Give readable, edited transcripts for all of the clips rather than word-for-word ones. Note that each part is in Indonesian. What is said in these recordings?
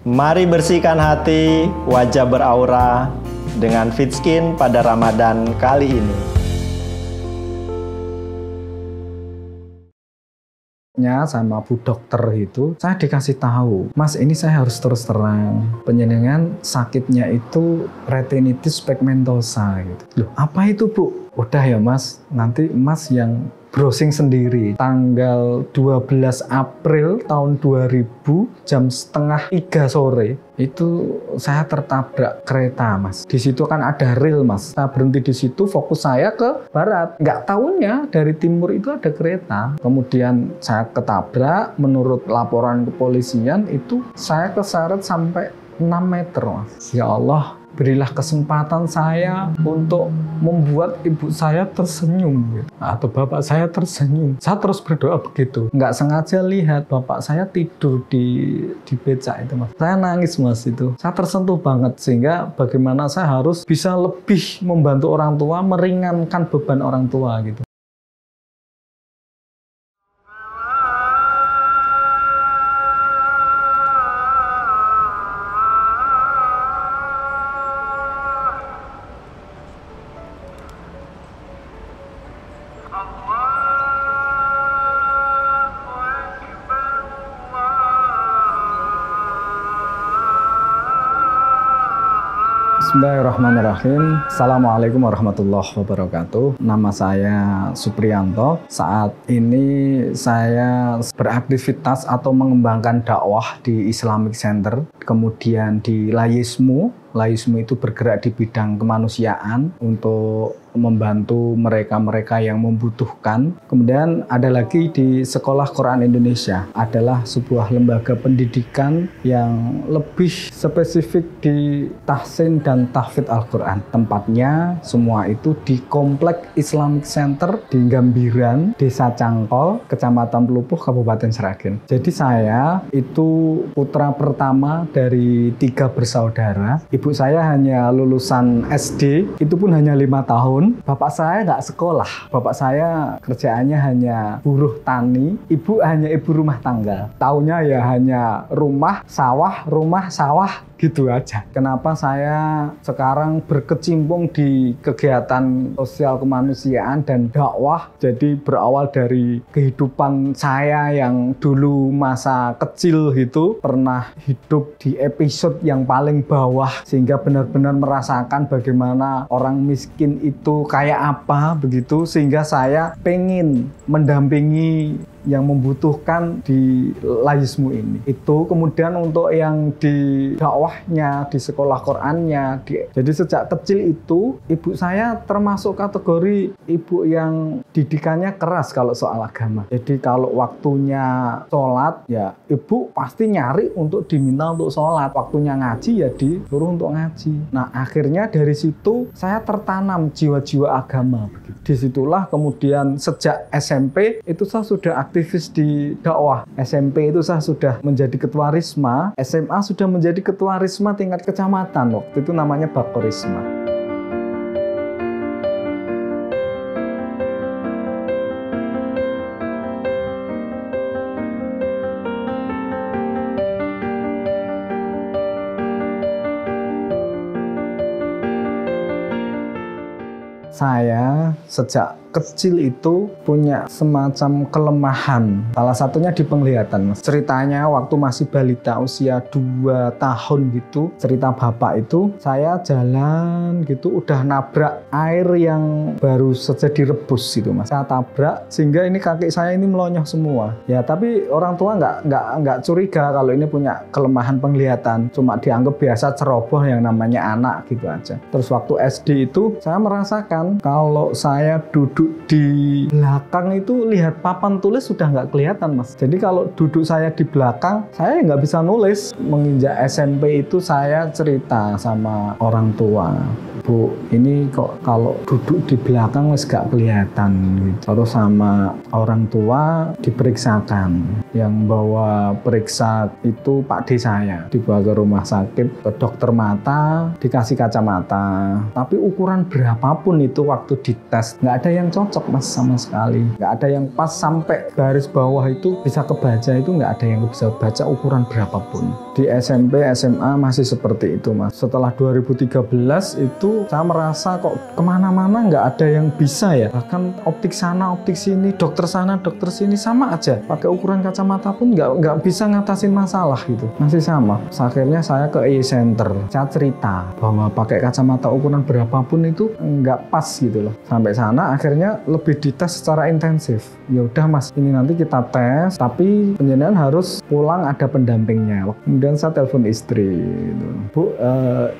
Mari bersihkan hati, wajah beraura dengan Fit Skin pada Ramadan kali ini. Sama Bu dokter itu, saya dikasih tahu, Mas ini saya harus terus terang, penjenengan sakitnya itu retinitis pigmentosa gitu. Loh, apa itu Bu? Udah ya Mas, nanti Mas yang browsing sendiri. Tanggal 12 April tahun 2000 jam setengah 3 sore itu saya tertabrak kereta Mas. Di situ kan ada rel Mas. Saya berhenti di situ, fokus saya ke barat. Nggak tahunya dari timur itu ada kereta. Kemudian saya ketabrak, menurut laporan kepolisian itu saya keseret sampai 6 meter Mas. Ya Allah, berilah kesempatan saya untuk membuat ibu saya tersenyum gitu. Atau bapak saya tersenyum. Saya terus berdoa begitu. Nggak sengaja lihat bapak saya tidur di becak itu Mas. Saya nangis Mas itu. Saya tersentuh banget sehingga bagaimana saya harus bisa lebih membantu orang tua, meringankan beban orang tua gitu. Bismillahirrahmanirrahim. Assalamualaikum warahmatullahi wabarakatuh. Nama saya Supriyanto. Saat ini saya beraktivitas atau mengembangkan dakwah di Islamic Center, kemudian di Layismu. Layismu itu bergerak di bidang kemanusiaan untuk membantu mereka-mereka yang membutuhkan. Kemudian ada lagi di Sekolah Quran Indonesia, adalah sebuah lembaga pendidikan yang lebih spesifik di tahsin dan tahfidz Al-Quran. Tempatnya semua itu di Komplek Islamic Center di Gambiran, Desa Cangkol, Kecamatan Pelupuh, Kabupaten Sragen. Jadi saya itu putra pertama dari 3 bersaudara. Ibu saya hanya lulusan SD, itu pun hanya 5 tahun. Bapak saya nggak sekolah. Bapak saya kerjaannya hanya buruh tani. Ibu hanya ibu rumah tangga. Taunya ya hanya rumah, sawah, gitu aja. Kenapa saya sekarang berkecimpung di kegiatan sosial kemanusiaan dan dakwah? Jadi berawal dari kehidupan saya yang dulu masa kecil gitu, pernah hidup di episode yang paling bawah, sehingga benar-benar merasakan bagaimana orang miskin itu kayak apa begitu, sehingga saya pengen mendampingi yang membutuhkan di Layismu ini. Itu kemudian untuk yang di dakwahnya, di sekolah Qur'annya. Jadi sejak kecil itu ibu saya termasuk kategori ibu yang didikannya keras kalau soal agama. Jadi kalau waktunya sholat ya ibu pasti nyari untuk diminta untuk sholat. Waktunya ngaji ya disuruh untuk ngaji. Nah akhirnya dari situ saya tertanam jiwa-jiwa agama. Disitulah kemudian sejak SMP itu saya sudah aktivis di dakwah. SMP itu saya sudah menjadi ketua Risma, SMA sudah menjadi ketua Risma tingkat kecamatan. Waktu itu namanya Bakorisma. Saya sejak kecil itu punya semacam kelemahan. Salah satunya di penglihatan. Ceritanya waktu masih balita usia 2 tahun gitu, cerita bapak itu, saya jalan gitu udah nabrak air yang baru saja direbus gitu Mas. Saya tabrak sehingga ini kaki saya ini melonyoh semua. Ya tapi orang tua nggak curiga kalau ini punya kelemahan penglihatan. Cuma dianggap biasa ceroboh yang namanya anak gitu aja. Terus waktu SD itu saya merasakan kalau saya duduk di belakang itu lihat papan tulis sudah nggak kelihatan Mas. Jadi kalau duduk saya di belakang, saya nggak bisa nulis. Menginjak SMP itu saya cerita sama orang tua, Bu, ini kok kalau duduk di belakang wes nggak kelihatan gitu. Terus sama orang tua diperiksakan. Yang bawa periksa itu Pak D saya. Dibawa ke rumah sakit, ke dokter mata, dikasih kacamata. Tapi ukuran berapapun itu waktu dites, nggak ada yang cocok Mas sama sekali. Nggak ada yang pas sampai garis bawah itu bisa kebaca, itu nggak ada yang bisa baca ukuran berapapun. Di SMP, SMA masih seperti itu Mas. Setelah 2013 itu saya merasa kok kemana-mana nggak ada yang bisa ya. Bahkan optik sana, optik sini, dokter sana, dokter sini sama aja. Pakai ukuran kacamata pun nggak bisa ngatasin masalah gitu. Masih sama. Akhirnya saya ke eye center. Saya cerita bahwa pakai kacamata ukuran berapapun itu nggak pas gitu loh. Sampai sana akhirnya lebih dites secara intensif. Ya udah Mas, ini nanti kita tes, tapi penjenengan harus pulang ada pendampingnya. Kemudian saya telepon istri gitu. Bu,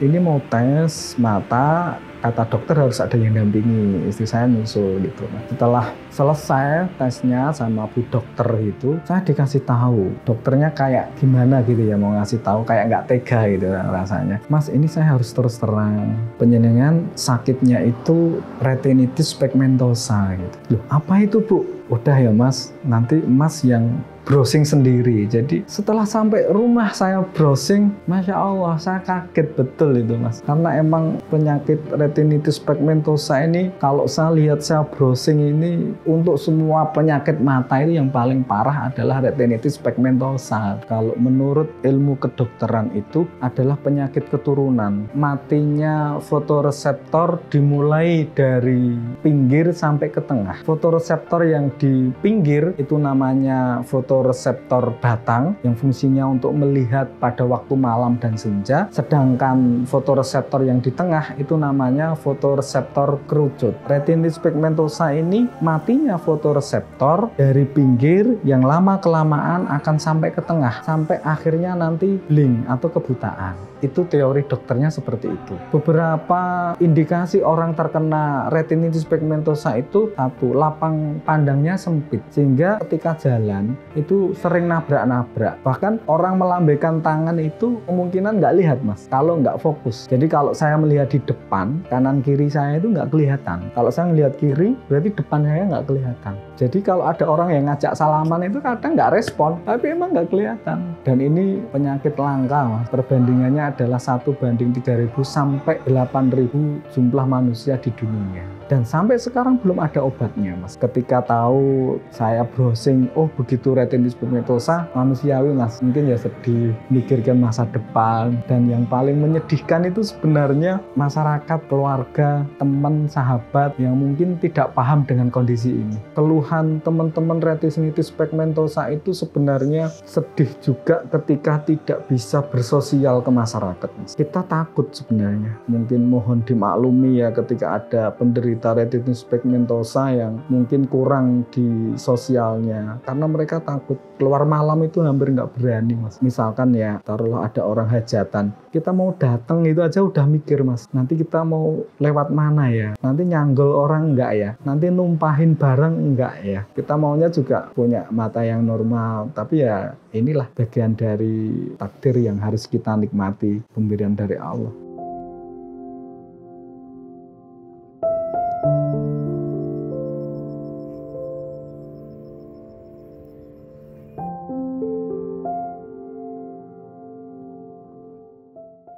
ini mau tes mata, kata dokter harus ada yang dampingi. Istri saya nyusul gitu. Nah, setelah selesai tesnya sama bu dokter itu, saya dikasih tahu. Dokternya kayak gimana gitu ya, mau ngasih tahu kayak nggak tega gitu rasanya. Mas, ini saya harus terus terang. Penjenengan sakitnya itu retinitis pigmentosa gitu. Loh, apa itu Bu? Udah ya Mas, nanti Mas yang browsing sendiri. Jadi setelah sampai rumah saya browsing, Masya Allah saya kaget betul itu Mas. Karena emang penyakit retinitis pigmentosa ini kalau saya lihat saya browsing ini untuk semua penyakit mata itu yang paling parah adalah retinitis pigmentosa. Kalau menurut ilmu kedokteran itu adalah penyakit keturunan. Matinya fotoreseptor dimulai dari pinggir sampai ke tengah. Fotoreseptor yang di pinggir itu namanya fotoreseptor batang yang fungsinya untuk melihat pada waktu malam dan senja, sedangkan fotoreseptor yang di tengah itu namanya fotoreseptor kerucut. Retinitis pigmentosa ini matinya fotoreseptor dari pinggir yang lama-kelamaan akan sampai ke tengah, sampai akhirnya nanti blink atau kebutaan. Itu teori dokternya seperti itu. Beberapa indikasi orang terkena retinitis pigmentosa itu satu, lapang pandangnya sempit sehingga ketika jalan itu sering nabrak-nabrak. Bahkan orang melambaikan tangan itu kemungkinan nggak lihat Mas, kalau nggak fokus. Jadi kalau saya melihat di depan, kanan kiri saya itu nggak kelihatan. Kalau saya melihat kiri, berarti depan saya nggak kelihatan. Jadi kalau ada orang yang ngajak salaman itu kadang nggak respon, tapi emang nggak kelihatan. Dan ini penyakit langka Mas. Perbandingannya adalah 1:3.000 sampai 8.000 jumlah manusia di dunia. Dan sampai sekarang belum ada obatnya Mas. Ketika tahu saya browsing, oh begitu retinitis pigmentosa, manusiawi Mas. Mungkin ya sedih, mikirkan masa depan. Dan yang paling menyedihkan itu sebenarnya masyarakat, keluarga, teman, sahabat yang mungkin tidak paham dengan kondisi ini. Keluhan teman-teman retinitis pigmentosa itu sebenarnya sedih juga ketika tidak bisa bersosial ke masyarakat Mas. Kita takut sebenarnya. Mungkin mohon dimaklumi ya ketika ada penderita retinitis pigmentosa yang mungkin kurang di sosialnya karena mereka takut keluar malam itu hampir nggak berani Mas. Misalkan ya taruhlah ada orang hajatan, kita mau datang itu aja udah mikir Mas, nanti kita mau lewat mana ya, nanti nyanggol orang enggak ya, nanti numpahin barang enggak ya. Kita maunya juga punya mata yang normal, tapi ya inilah bagian dari takdir yang harus kita nikmati, pemberian dari Allah.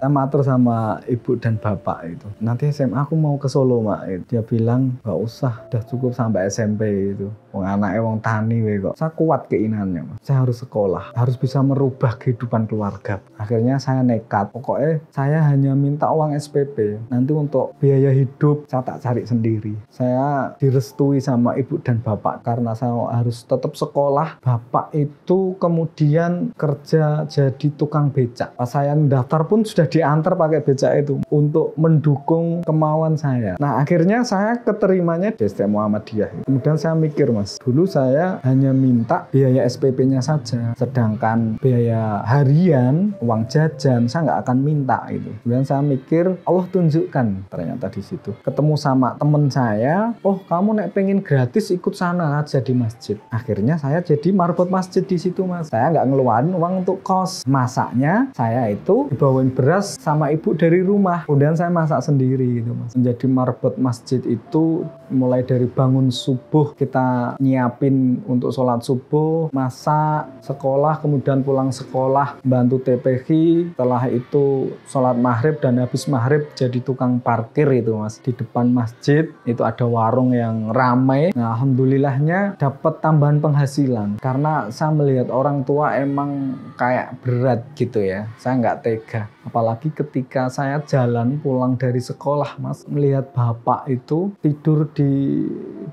Saya matur sama ibu dan bapak itu. Nanti SMA aku mau ke Solo, Mak. Dia bilang, nggak usah, udah cukup sampai SMP itu. Wong anaknya wong tani we kok. Saya kuat keinginannya, Mas. Saya harus sekolah, harus bisa merubah kehidupan keluarga. Akhirnya saya nekat. Pokoknya saya hanya minta uang SPP. Nanti untuk biaya hidup saya tak cari sendiri. Saya direstui sama ibu dan bapak karena saya harus tetap sekolah. Bapak itu kemudian kerja jadi tukang becak. Pas saya daftar pun sudah diantar pakai becak itu untuk mendukung kemauan saya. Nah akhirnya saya keterimanya di STM Muhammadiyah. Kemudian saya mikir Mas, dulu saya hanya minta biaya SPP-nya saja, sedangkan biaya harian, uang jajan saya nggak akan minta itu. Kemudian saya mikir Allah tunjukkan ternyata di situ. Ketemu sama temen saya, oh kamu nek pengen gratis ikut sana aja di masjid. Akhirnya saya jadi marbot masjid di situ Mas. Saya nggak ngeluarin uang untuk kos. Masaknya saya itu dibawain beras beras sama ibu dari rumah. Kemudian saya masak sendiri gitu Mas. Menjadi marbot masjid itu mulai dari bangun subuh kita nyiapin untuk sholat subuh, masak, sekolah, kemudian pulang sekolah bantu TPQ, setelah itu sholat maghrib dan habis maghrib jadi tukang parkir itu Mas. Di depan masjid itu ada warung yang ramai. Nah, alhamdulillahnya dapat tambahan penghasilan karena saya melihat orang tua emang kayak berat gitu ya. Saya nggak tega. Apalagi ketika saya jalan pulang dari sekolah Mas, melihat bapak itu tidur di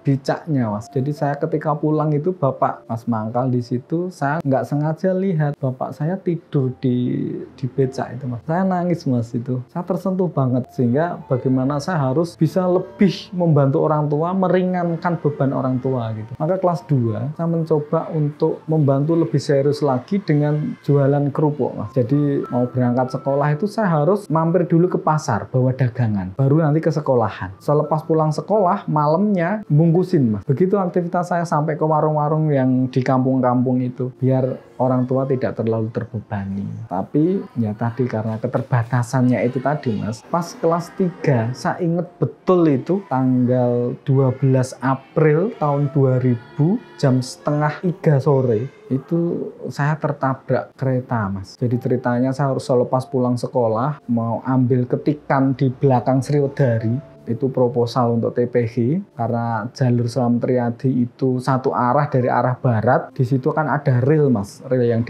becaknya Mas. Jadi saya ketika pulang itu bapak Mas mangkal di situ, saya nggak sengaja lihat bapak saya tidur di becak itu Mas. Saya nangis Mas itu. Saya tersentuh banget sehingga bagaimana saya harus bisa lebih membantu orang tua, meringankan beban orang tua gitu. Maka kelas 2 saya mencoba untuk membantu lebih serius lagi dengan jualan kerupuk Mas. Jadi mau berangkat sekolah itu saya harus mampir dulu ke pasar bawa dagangan, baru nanti ke sekolahan. Selepas pulang sekolah malamnya bungkusin Mas. Begitu aktivitas saya sampai ke warung-warung yang di kampung-kampung itu biar orang tua tidak terlalu terbebani. Tapi ya tadi karena keterbatasannya itu tadi Mas. Pas kelas 3 saya ingat betul itu tanggal 12 April tahun 2000 jam setengah 3 sore itu saya tertabrak kereta Mas. Jadi ceritanya saya harus selepas pulang sekolah mau ambil ketikan di belakang Sriwedari. Itu proposal untuk TPQ karena jalur Slamet Riyadi itu satu arah dari arah barat. Di situ kan ada rel Mas, rel yang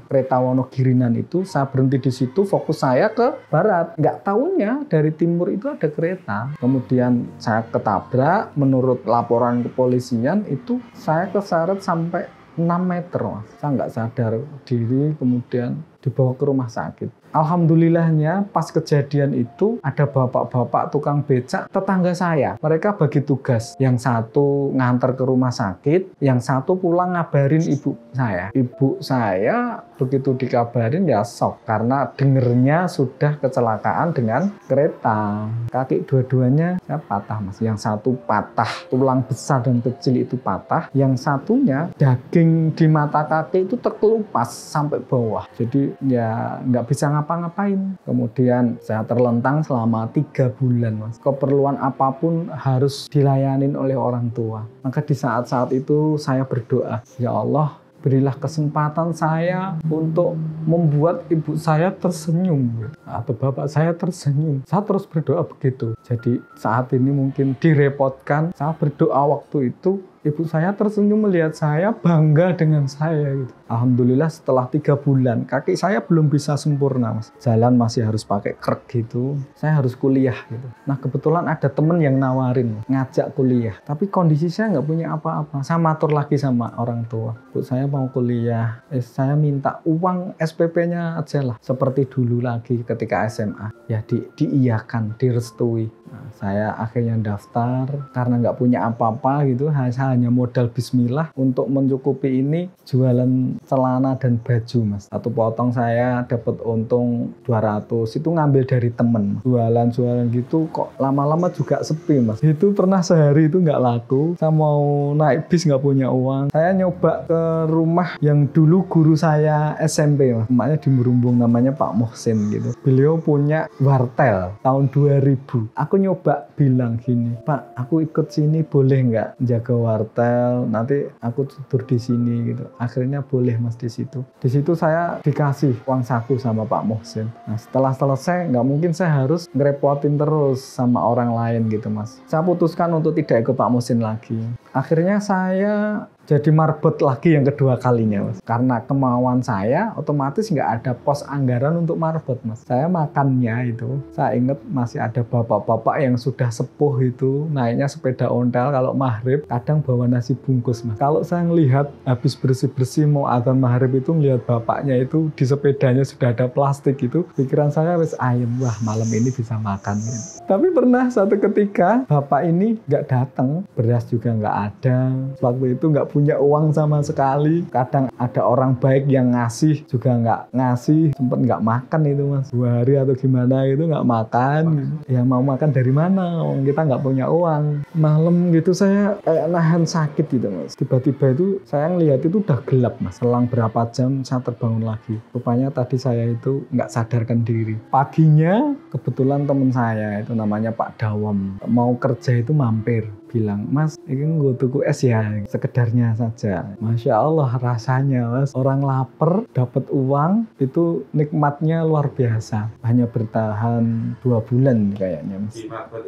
kereta Wonogirinan itu. Saya berhenti di situ, fokus saya ke barat. Nggak taunya dari timur itu ada kereta. Kemudian saya ketabrak. Menurut laporan kepolisian itu saya keseret sampai 6 meter Mas. Saya nggak sadar diri, kemudian dibawa ke rumah sakit. Alhamdulillahnya pas kejadian itu ada bapak-bapak tukang becak tetangga saya. Mereka bagi tugas. Yang satu ngantar ke rumah sakit, yang satu pulang ngabarin ibu saya. Ibu saya begitu dikabarin ya shock karena dengernya sudah kecelakaan dengan kereta. Kaki dua-duanya saya patah Mas. Yang satu patah, tulang besar dan kecil itu patah. Yang satunya daging di mata kaki itu terkelupas sampai bawah. Jadi ya nggak bisa ngapa-ngapain. Kemudian saya terlentang selama 3 bulan Mas. Keperluan apapun harus dilayanin oleh orang tua. Maka di saat-saat itu saya berdoa, ya Allah berilah kesempatan saya untuk membuat ibu saya tersenyum atau bapak saya tersenyum. Saya terus berdoa begitu. Jadi saat ini mungkin direpotkan, saya berdoa waktu itu ibu saya tersenyum melihat saya, bangga dengan saya gitu. Alhamdulillah setelah 3 bulan, kaki saya belum bisa sempurna Mas. Jalan masih harus pakai krek gitu. Saya harus kuliah gitu. Nah kebetulan ada temen yang nawarin, ngajak kuliah. Tapi kondisi saya nggak punya apa-apa. Saya matur lagi sama orang tua. Bu, saya mau kuliah. Saya minta uang SPP-nya aja lah. Seperti dulu lagi ketika SMA. Ya diiyakan, direstui. Nah, saya akhirnya daftar karena nggak punya apa-apa gitu. Saya hanya modal bismillah untuk mencukupi ini jualan celana dan baju Mas. Satu potong saya dapat untung 200. Itu ngambil dari temen. Jualan gitu kok lama-lama juga sepi Mas. Itu pernah sehari itu nggak laku. Saya mau naik bis nggak punya uang. Saya nyoba ke rumah yang dulu guru saya SMP Mas. Namanya di Merumbung, namanya Pak Muhsin gitu. Beliau punya wartel tahun 2000. Aku nyoba bilang gini, Pak, aku ikut sini boleh nggak jaga wartel? Nanti aku tidur di sini gitu. Akhirnya boleh Mas di situ. Di situ saya dikasih uang saku sama Pak Muhsin. Nah setelah selesai nggak mungkin saya harus ngerepotin terus sama orang lain gitu Mas. Saya putuskan untuk tidak ikut Pak Muhsin lagi. Akhirnya saya jadi marbot lagi yang kedua kalinya Mas. Karena kemauan saya otomatis nggak ada pos anggaran untuk marbot Mas. Saya makannya itu, saya ingat masih ada bapak-bapak yang sudah sepuh itu naiknya sepeda ontel kalau maghrib kadang bawa nasi bungkus Mas. Kalau saya ngelihat habis bersih-bersih mau adzan maghrib itu ngelihat bapaknya itu di sepedanya sudah ada plastik itu, pikiran saya wes ayem, wah malam ini bisa makan gitu. Tapi pernah satu ketika bapak ini nggak datang, beras juga nggak ada, waktu itu nggak punya uang sama sekali. Kadang ada orang baik yang ngasih juga nggak ngasih, sempet nggak makan itu mas, 2 hari atau gimana itu nggak makan. Ya mau makan dari mana? Kita nggak punya uang. Malam gitu saya kayak nahan sakit gitu mas. Tiba-tiba itu saya ngelihat itu udah gelap mas. Selang berapa jam saya terbangun lagi. Rupanya tadi saya itu nggak sadarkan diri. Paginya kebetulan teman saya itu namanya Pak Dawam mau kerja itu mampir. Bilang, mas ini gue tuku es ya, sekedarnya saja. Masya Allah rasanya mas, orang lapar dapat uang itu nikmatnya luar biasa. Hanya bertahan 2 bulan kayaknya mas.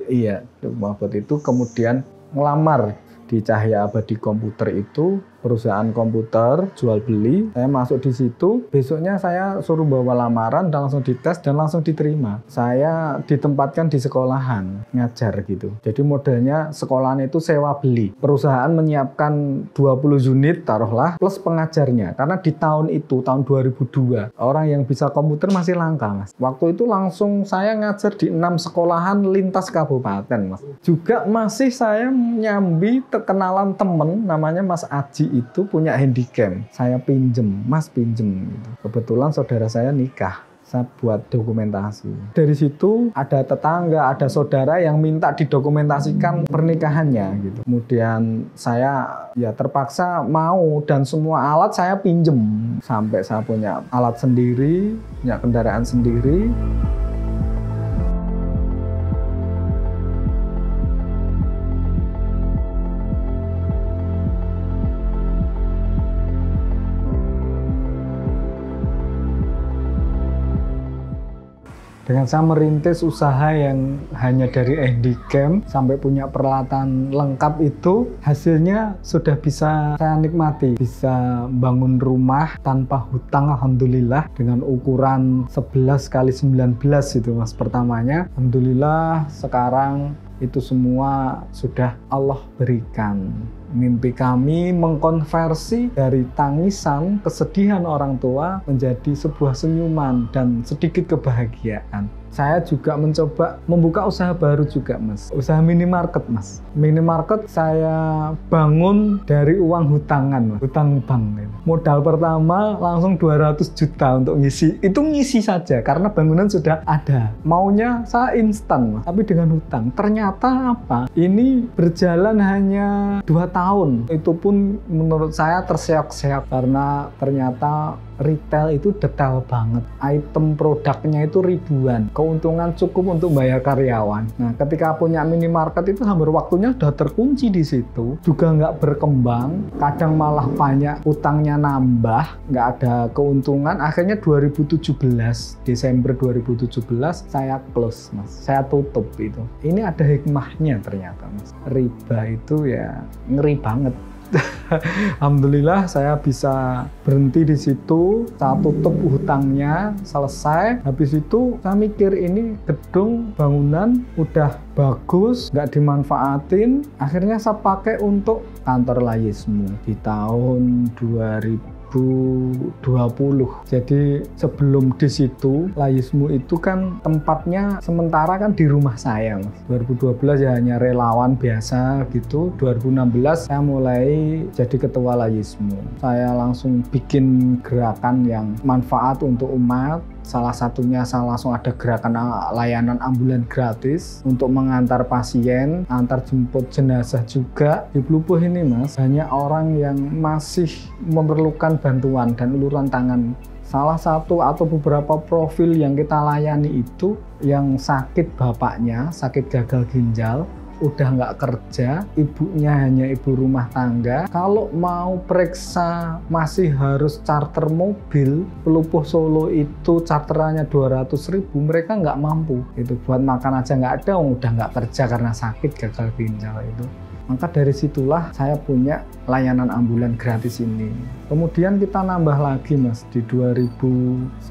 Iya, Mabot itu kemudian ngelamar di Cahya Abadi Komputer itu, perusahaan komputer jual beli. Saya masuk di situ, besoknya saya suruh bawa lamaran dan langsung dites dan langsung diterima. Saya ditempatkan di sekolahan ngajar gitu. Jadi modelnya sekolahan itu sewa beli. Perusahaan menyiapkan 20 unit taruhlah plus pengajarnya. Karena di tahun itu, tahun 2002, orang yang bisa komputer masih langka mas. Waktu itu langsung saya ngajar di 6 sekolahan lintas kabupaten mas. Juga masih saya nyambi terkenalan temen namanya Mas Aji itu punya handycam. Saya pinjem, mas pinjem gitu. Kebetulan saudara saya nikah, saya buat dokumentasi. Dari situ ada tetangga, ada saudara yang minta didokumentasikan pernikahannya gitu. Kemudian saya ya terpaksa mau dan semua alat saya pinjem. Sampai saya punya alat sendiri, punya kendaraan sendiri. Dengan saya merintis usaha yang hanya dari handycam sampai punya peralatan lengkap itu, hasilnya sudah bisa saya nikmati. Bisa bangun rumah tanpa hutang alhamdulillah dengan ukuran 11 kali 19 itu mas pertamanya. Alhamdulillah sekarang itu semua sudah Allah berikan. Mimpi kami mengkonversi dari tangisan, kesedihan orang tua menjadi sebuah senyuman dan sedikit kebahagiaan. Saya juga mencoba membuka usaha baru juga mas, usaha minimarket mas. Minimarket saya bangun dari uang hutangan mas, hutang bank. Modal pertama langsung 200 juta untuk ngisi, itu ngisi saja karena bangunan sudah ada. Maunya saya instan mas, tapi dengan hutang. Ternyata apa? Ini berjalan hanya 2 tahun. Itu pun menurut saya terseok-seok karena ternyata retail itu detail banget. Item produknya itu ribuan. Keuntungan cukup untuk bayar karyawan. Nah, ketika punya minimarket itu hampir waktunya udah terkunci di situ. Juga nggak berkembang. Kadang malah banyak utangnya nambah. Nggak ada keuntungan. Akhirnya 2017, Desember 2017, saya close, mas. Saya tutup itu. Ini ada hikmahnya ternyata, mas. Riba itu ya ngeri banget. Alhamdulillah saya bisa berhenti di situ, saya tutup hutangnya, selesai. Habis itu saya mikir ini gedung bangunan udah bagus, nggak dimanfaatin. Akhirnya saya pakai untuk kantor Layismu di tahun 2020. Jadi sebelum di situ Layismu itu kan tempatnya sementara kan di rumah saya mas. 2012 ya hanya relawan biasa gitu. 2016 saya mulai jadi ketua Layismu. Saya langsung bikin gerakan yang manfaat untuk umat. Salah satunya saya langsung ada gerakan layanan ambulan gratis untuk mengantar pasien, antar jemput jenazah juga. Di Plupuh ini mas, banyak orang yang masih memerlukan bantuan dan uluran tangan. Salah satu atau beberapa profil yang kita layani itu yang sakit bapaknya, sakit gagal ginjal, udah nggak kerja, ibunya hanya ibu rumah tangga. Kalau mau periksa masih harus charter mobil. Pelupuh Solo itu charterannya 200.000, mereka nggak mampu. Itu buat makan aja nggak ada, udah nggak kerja karena sakit gagal ginjal itu. Maka dari situlah saya punya layanan ambulan gratis ini. Kemudian kita nambah lagi mas di 2019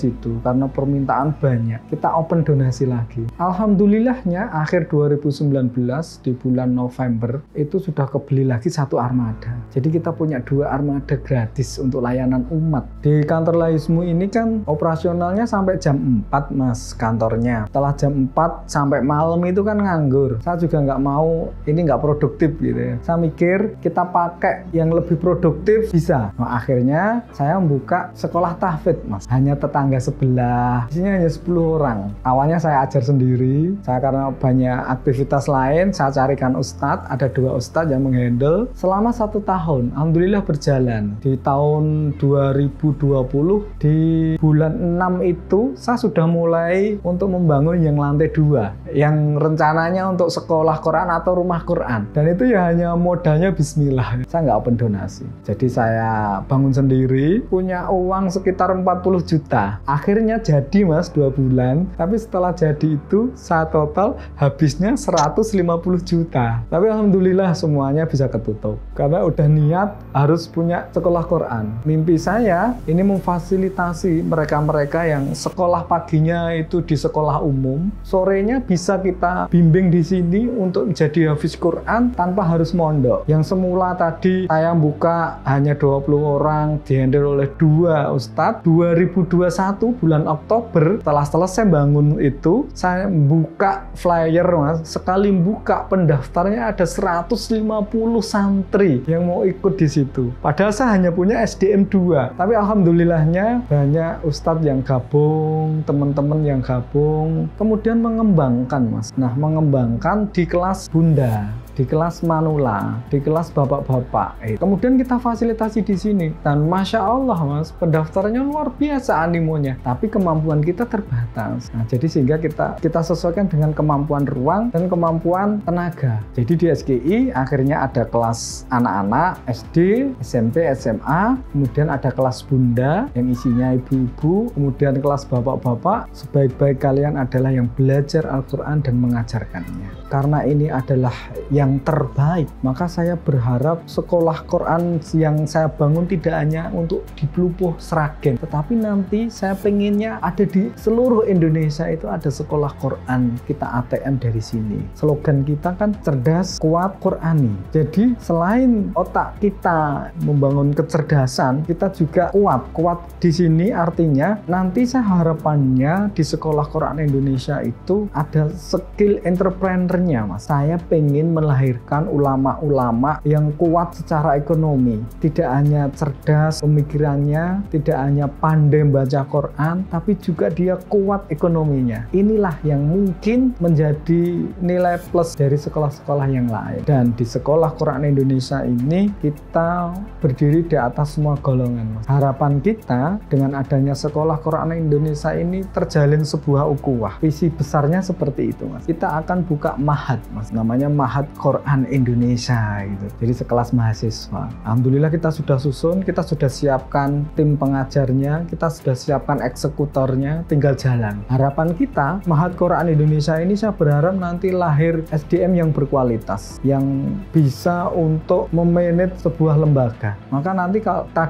itu karena permintaan banyak. Kita open donasi lagi. Alhamdulillahnya akhir 2019 di bulan November itu sudah kebeli lagi 1 armada. Jadi kita punya 2 armada gratis untuk layanan umat. Di kantor Layismu ini kan operasionalnya sampai jam 4 mas kantornya. Setelah jam 4 sampai malam itu kan nganggur. Saya juga nggak mau, ini nggak nggak produktif gitu ya. Saya mikir kita pakai yang lebih produktif bisa. Nah, akhirnya saya membuka sekolah tahfidz Mas. Hanya tetangga sebelah, isinya hanya 10 orang. Awalnya saya ajar sendiri, saya karena banyak aktivitas lain, saya carikan ustadz, ada 2 ustadz yang menghandle selama 1 tahun. Alhamdulillah berjalan. Di tahun 2020, di bulan 6 itu, saya sudah mulai untuk membangun yang lantai 2, yang rencananya untuk sekolah Quran atau rumah Quran. Dan itu ya hanya modalnya bismillah. Saya nggak open donasi. Jadi saya bangun sendiri, punya uang sekitar 40 juta. Akhirnya jadi Mas 2 bulan. Tapi setelah jadi itu, saya total habisnya 150 juta. Tapi alhamdulillah semuanya bisa ketutup. Karena udah niat harus punya sekolah Quran. Mimpi saya ini memfasilitasi mereka-mereka yang sekolah paginya itu di sekolah umum, sorenya bisa kita bimbing di sini untuk menjadi hafiz Quran tanpa harus mondok. Yang semula tadi saya buka hanya 20 orang, dihandle oleh 2 ustadz. 2021 bulan Oktober, setelah selesai bangun itu, saya buka flyer Mas. Sekali buka pendaftarnya ada 150 santri yang mau ikut di situ. Padahal saya hanya punya SDM 2. Tapi alhamdulillahnya banyak ustadz yang gabung, teman-teman yang gabung, kemudian mengembangkan Mas. Nah, mengembangkan di kelas bunda, di kelas manula, di kelas bapak-bapak. Kemudian kita fasilitasi di sini. Dan Masya Allah Mas, pendaftarannya luar biasa animonya. Tapi kemampuan kita terbatas. Nah, jadi sehingga kita sesuaikan dengan kemampuan ruang dan kemampuan tenaga. Jadi di SGI akhirnya ada kelas anak-anak, SD, SMP, SMA. Kemudian ada kelas bunda yang isinya ibu-ibu. Kemudian kelas bapak-bapak. Sebaik-baik kalian adalah yang belajar Al-Quran dan mengajarkannya. Karena ini adalah yang terbaik, maka saya berharap sekolah Quran yang saya bangun tidak hanya untuk di Plupuh Sragen, tetapi nanti saya pengennya ada di seluruh Indonesia itu ada sekolah Quran. Kita ATM dari sini. Slogan kita kan cerdas, kuat, Qurani. Jadi selain otak kita membangun kecerdasan, kita juga kuat. Kuat di sini artinya nanti saya harapannya di sekolah Quran Indonesia itu ada skill entrepreneurnya Mas. Saya pengen melahirkan ulama-ulama yang kuat secara ekonomi. Tidak hanya cerdas pemikirannya, tidak hanya pandai baca Quran, tapi juga dia kuat ekonominya. Inilah yang mungkin menjadi nilai plus dari sekolah-sekolah yang lain. Dan di sekolah Quran Indonesia ini kita berdiri di atas semua golongan Mas. Harapan kita dengan adanya sekolah Quran Indonesia ini terjalin sebuah ukhuwah. Visi besarnya seperti itu Mas. Kita akan buka mahat Mas, namanya Mahat Quran Indonesia gitu. Jadi sekelas mahasiswa. Alhamdulillah kita sudah susun, kita sudah siapkan tim pengajarnya, kita sudah siapkan eksekutornya, tinggal jalan. Harapan kita Mahat Quran Indonesia ini saya berharap nanti lahir SDM yang berkualitas, yang bisa untuk memanage sebuah lembaga. Maka nanti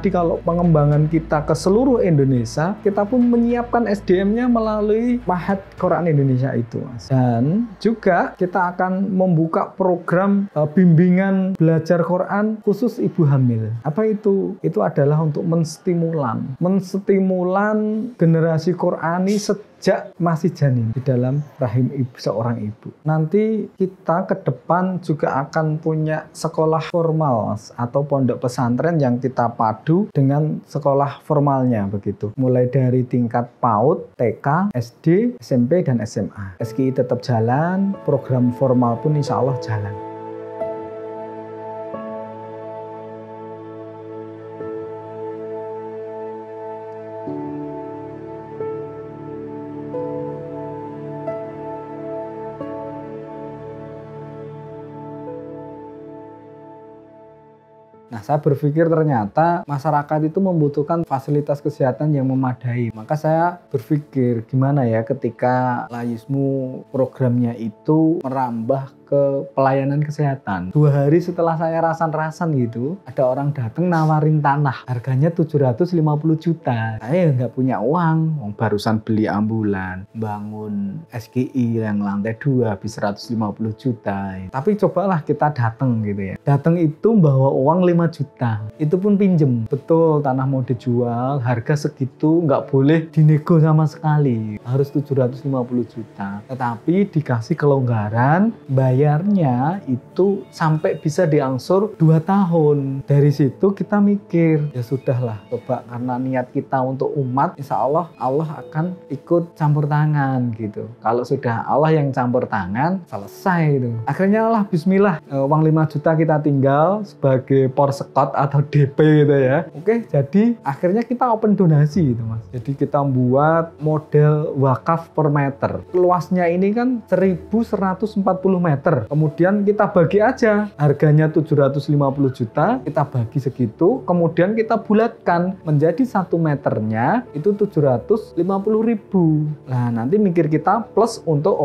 kalau pengembangan kita ke seluruh Indonesia, kita pun menyiapkan SDM-nya melalui Mahat Quran Indonesia itu Mas. Dan juga kita akan membuka program bimbingan belajar Quran khusus ibu hamil. Apa itu? Itu adalah untuk menstimulan generasi Qurani sejak masih janin di dalam rahim seorang ibu. Nanti kita ke depan juga akan punya sekolah formal Mas, atau pondok pesantren yang kita padu dengan sekolah formalnya begitu. Mulai dari tingkat PAUD, TK, SD, SMP, dan SMA. SGI tetap jalan, program formal pun insya Allah jalan. Nah, saya berpikir ternyata masyarakat itu membutuhkan fasilitas kesehatan yang memadai. Maka saya berpikir gimana ya ketika Layismu programnya itu merambah ke pelayanan kesehatan. 2 hari setelah saya rasan-rasan gitu, ada orang datang nawarin tanah. Harganya 750 juta. Saya nggak punya uang, barusan beli ambulan, bangun SGI yang lantai 2 habis 150 juta. Tapi cobalah kita datang gitu ya. Datang itu bawa uang 5 juta. Itu pun pinjem. Betul, tanah mau dijual, harga segitu nggak boleh dinego sama sekali. Harus 750 juta. Tetapi dikasih kelonggaran, bayar bayarnya itu sampai bisa diangsur 2 tahun. Dari situ kita mikir, ya sudahlah, coba karena niat kita untuk umat, insya Allah Allah akan ikut campur tangan gitu. Kalau sudah Allah yang campur tangan, selesai itu. Akhirnya Allah bismillah, uang 5 juta kita tinggal sebagai porsekot atau DP gitu ya. Oke, jadi akhirnya kita open donasi gitu Mas. Jadi kita buat model wakaf per meter. Luasnya ini kan 1140 meter. Kemudian kita bagi aja, harganya 750 juta, kita bagi segitu, kemudian kita bulatkan menjadi 1 meternya itu 750.000. Nah, nanti mikir kita plus untuk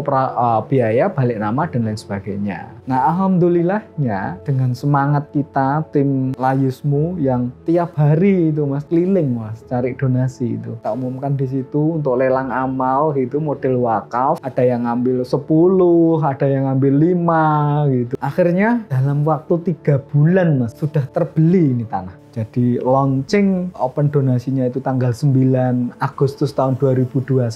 biaya balik nama dan lain sebagainya. Nah, alhamdulillahnya dengan semangat kita tim Layusmu yang tiap hari itu Mas keliling Mas cari donasi itu. Kita umumkan di situ untuk lelang amal gitu, model wakaf, ada yang ngambil 10, ada yang ngambil 5 gitu. Akhirnya dalam waktu 3 bulan Mas sudah terbeli ini tanah. Jadi launching open donasinya itu tanggal 9 Agustus tahun 2021,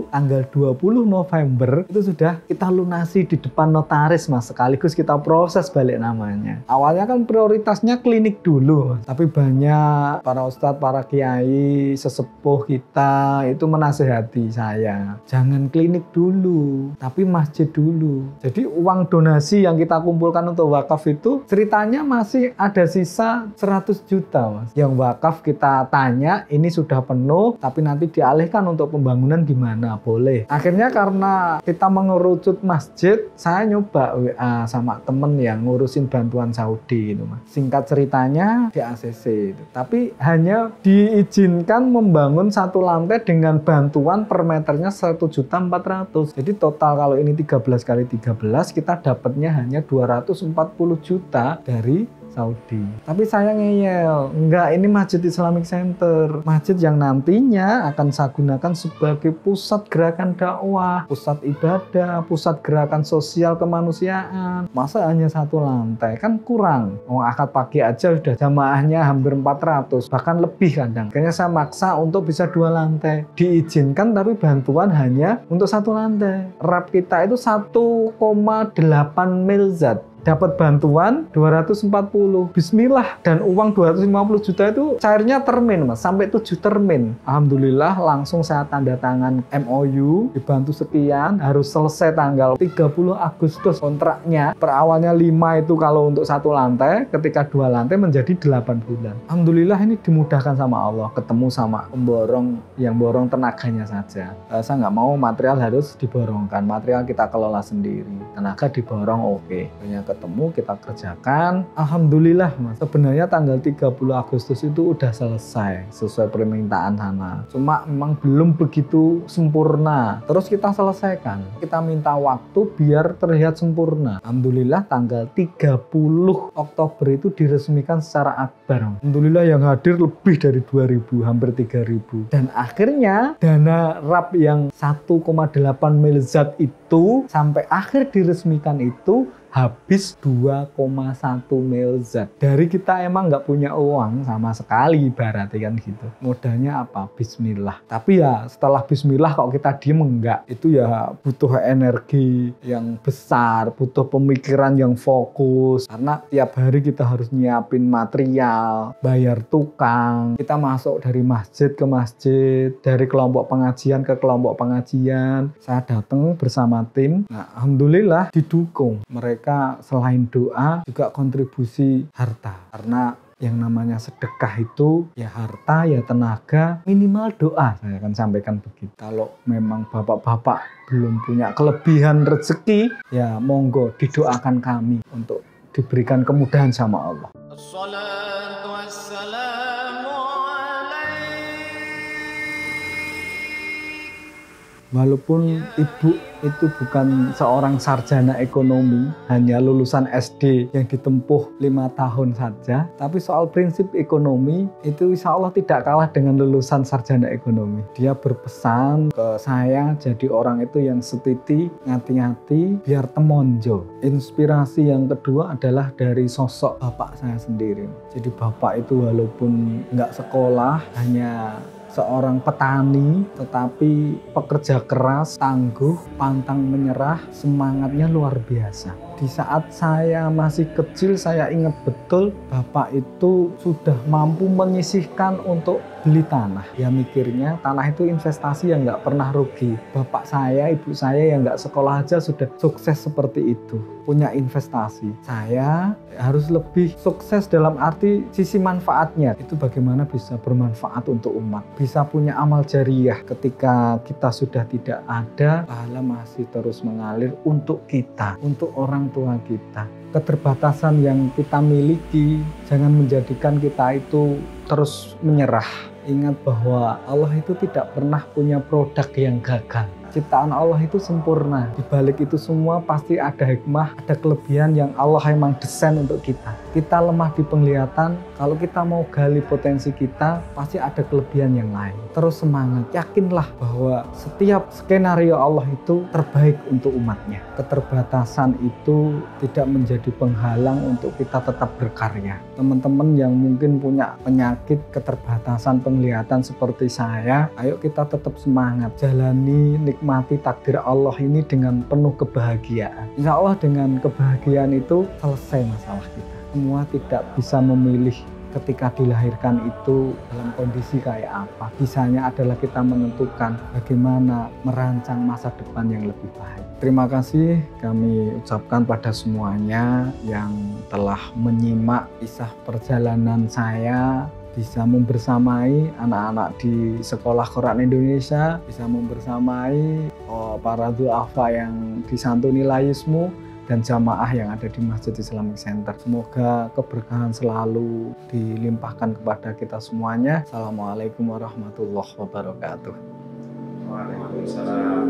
tanggal 20 November itu sudah kita lunasi di depan notaris Mas, sekaligus kita proses balik namanya. Awalnya kan prioritasnya klinik dulu Mas, tapi banyak para ustadz, para kiai, sesepuh kita itu menasehati saya, jangan klinik dulu, tapi masjid dulu. Jadi uang donasi yang kita kumpulkan untuk wakaf itu ceritanya masih ada sisa 100 juta Mas. Yang wakaf kita tanya ini sudah penuh tapi nanti dialihkan untuk pembangunan gimana, boleh. Akhirnya karena kita mengerucut masjid, saya nyoba WA sama temen yang ngurusin bantuan Saudi itu Mas. Singkat ceritanya di ACC itu. Tapi hanya diizinkan membangun 1 lantai dengan bantuan per meternya 1.400.000. Jadi total kalau ini 13 kali 13 kita dapatnya hanya 240 juta dari Saudi. Tapi saya ngeyel, enggak, ini Masjid Islamic Center, masjid yang nantinya akan saya gunakan sebagai pusat gerakan dakwah, pusat ibadah, pusat gerakan sosial kemanusiaan. Masa hanya 1 lantai, kan kurang. Akad pagi aja udah jamaahnya hampir 400, bahkan lebih kadang. Kayaknya saya maksa untuk bisa 2 lantai. Diizinkan tapi bantuan hanya untuk 1 lantai. RAP kita itu 1,8 miliar. Dapat bantuan 240. Bismillah, dan uang 250 juta itu cairnya termin Mas, sampai 7 termin. Alhamdulillah langsung saya tanda tangan MOU, dibantu sekian, harus selesai tanggal 30 Agustus kontraknya. Per awalnya 5 itu kalau untuk 1 lantai, ketika 2 lantai menjadi 8 bulan. Alhamdulillah ini dimudahkan sama Allah, ketemu sama pemborong yang borong tenaganya saja. Saya nggak mau material harus diborongkan, material kita kelola sendiri, tenaga diborong oke. Ketemu kita kerjakan, alhamdulillah Mas. Sebenarnya tanggal 30 Agustus itu udah selesai sesuai permintaan sana, cuma memang belum begitu sempurna. Terus kita selesaikan, kita minta waktu biar terlihat sempurna. Alhamdulillah tanggal 30 Oktober itu diresmikan secara akbar. Alhamdulillah yang hadir lebih dari 2.000, hampir 3.000. Dan akhirnya dana RAP yang 1,8 miliar itu sampai akhir diresmikan itu habis 2,1 miliar. Dari kita emang nggak punya uang sama sekali, ibaratnya kan gitu. Modalnya apa? Bismillah. Tapi ya setelah bismillah kok kita diem enggak. Itu ya butuh energi yang besar, butuh pemikiran yang fokus. Karena tiap hari kita harus nyiapin material, bayar tukang. Kita masuk dari masjid ke masjid, dari kelompok pengajian ke kelompok pengajian. Saya datang bersama tim. Nah, alhamdulillah didukung. Mereka selain doa juga kontribusi harta, karena yang namanya sedekah itu ya harta, ya tenaga, minimal doa. Saya akan sampaikan begitu. Kalau memang bapak-bapak belum punya kelebihan rezeki, ya monggo didoakan kami untuk diberikan kemudahan sama Allah. Walaupun ibu itu bukan seorang sarjana ekonomi, hanya lulusan SD yang ditempuh 5 tahun saja, tapi soal prinsip ekonomi itu insya Allah tidak kalah dengan lulusan sarjana ekonomi. Dia berpesan ke saya jadi orang itu yang setiti, ngati-ngati, biar temonjo. Inspirasi yang kedua adalah dari sosok bapak saya sendiri. Jadi bapak itu walaupun nggak sekolah, hanya seorang petani, tetapi pekerja keras, tangguh, pantang menyerah, semangatnya luar biasa. Di saat saya masih kecil, saya ingat betul bapak itu sudah mampu menyisihkan untuk beli tanah. Ya mikirnya tanah itu investasi yang nggak pernah rugi. Bapak saya, ibu saya yang nggak sekolah aja sudah sukses seperti itu, punya investasi. Saya harus lebih sukses dalam arti sisi manfaatnya. Itu bagaimana bisa bermanfaat untuk umat. Bisa punya amal jariyah ketika kita sudah tidak ada, pahala masih terus mengalir untuk kita, untuk orang tua kita. Keterbatasan yang kita miliki jangan menjadikan kita itu terus menyerah. Ingat bahwa Allah itu tidak pernah punya produk yang gagal. Ciptaan Allah itu sempurna. Di balik itu semua pasti ada hikmah, ada kelebihan yang Allah emang desain untuk kita. Kita lemah di penglihatan, kalau kita mau gali potensi kita, pasti ada kelebihan yang lain. Terus semangat, yakinlah bahwa setiap skenario Allah itu terbaik untuk umatnya. Keterbatasan itu tidak menjadi penghalang untuk kita tetap berkarya. Teman-teman yang mungkin punya penyakit keterbatasan penglihatan seperti saya, ayo kita tetap semangat, jalani, nikmati takdir Allah ini dengan penuh kebahagiaan. Insya Allah dengan kebahagiaan itu selesai masalah kita. Semua tidak bisa memilih ketika dilahirkan itu dalam kondisi kayak apa. Bisanya adalah kita menentukan bagaimana merancang masa depan yang lebih baik. Terima kasih kami ucapkan pada semuanya yang telah menyimak kisah perjalanan saya, bisa membersamai anak-anak di Sekolah Quran Indonesia, bisa membersamai para duafa yang disantuni Layismu, dan jamaah yang ada di Masjid Islamic Center. Semoga keberkahan selalu dilimpahkan kepada kita semuanya. Assalamualaikum warahmatullahi wabarakatuh. Waalaikumsalam.